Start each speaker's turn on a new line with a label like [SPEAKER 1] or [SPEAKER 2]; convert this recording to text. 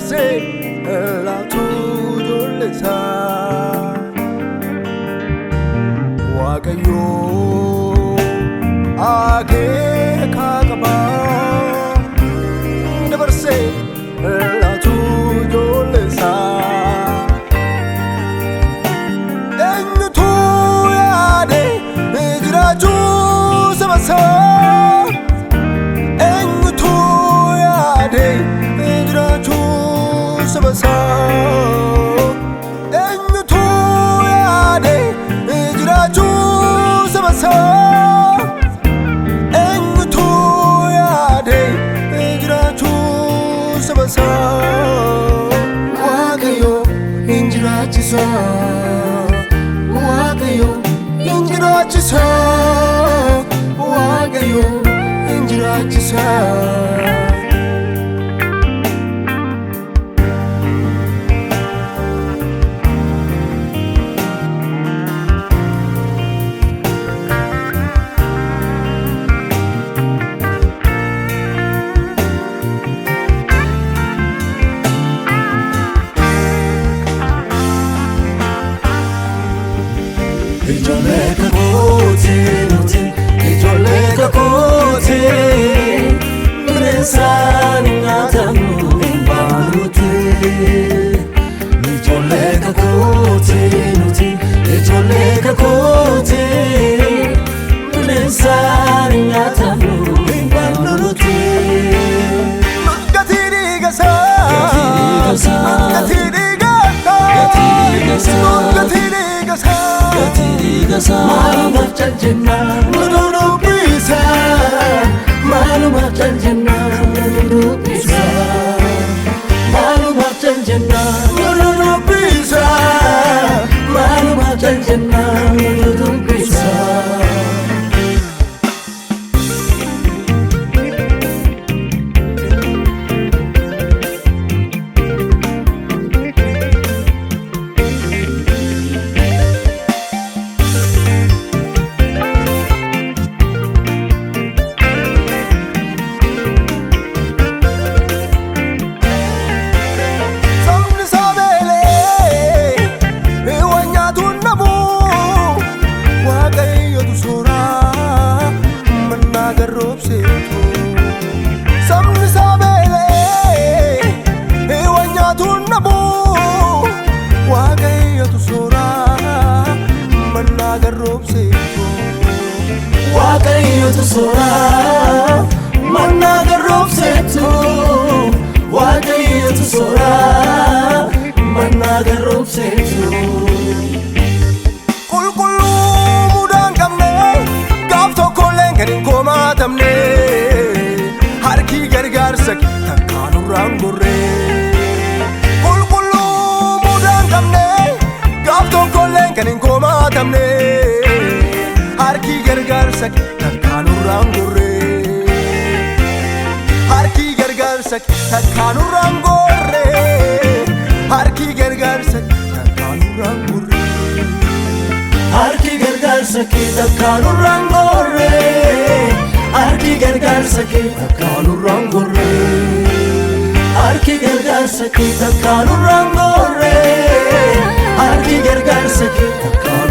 [SPEAKER 1] dabarsee laatu ijoollee isaa Waaqayyoo akeeka qaba dabarsee laatu ijoollee isaa eenyutu yaade jiraachuu saba isaa eenyutu yaade jiraachuu saba isaa eenyutu yaade jiraachuu saba isaa eenyutu yaade jiraachuu saba isaa Waaqayyo hin jiraachisa Waaqayyo hin jiraachisa Waaqayyo hin jiraachisa Ijoollee kakootii nuti ijoollee kakootii bineensaan nyaatamu baanuti ijoollee kakootii nuti ijoollee kakootii bineensaan nyaatamu baanuti gatii dhiigasaa gatii dhiigasaa gatii dhiigasaa Maluma chanjena, nuru bisa. Maluma chanjena, nuru bisa. Maluma chanjena, nuru bisa. Maluma chanjena, nuru bisa. Sabni sabeelee wanyatu namu Waaqayyotu suuraa manna garroobseetu Waaqayyotu suuraa manna garroobseetu Waaqayyotu suuraa manna garroobseetu Qulqulluu mudaan qabne gaaf tokkolleen kan hin komaatamne Harki gargaarsa takkaan nurraan gorree Qulqulluu mudaan qabne gaaf tokkolleen kan hin komaatamne Harki gargaarsa takkaan nurraan gorree Harki gargaarsa takkaan nurraan gorree Harki gargaarsa takkaan nurraan gorree Harki gargaarsa takkaan nurraan gorree Harki gargaarsa takkaan nurraan gorree Harki gargaarsa takkaan nurraan gorree Harki gargaarsa takkaan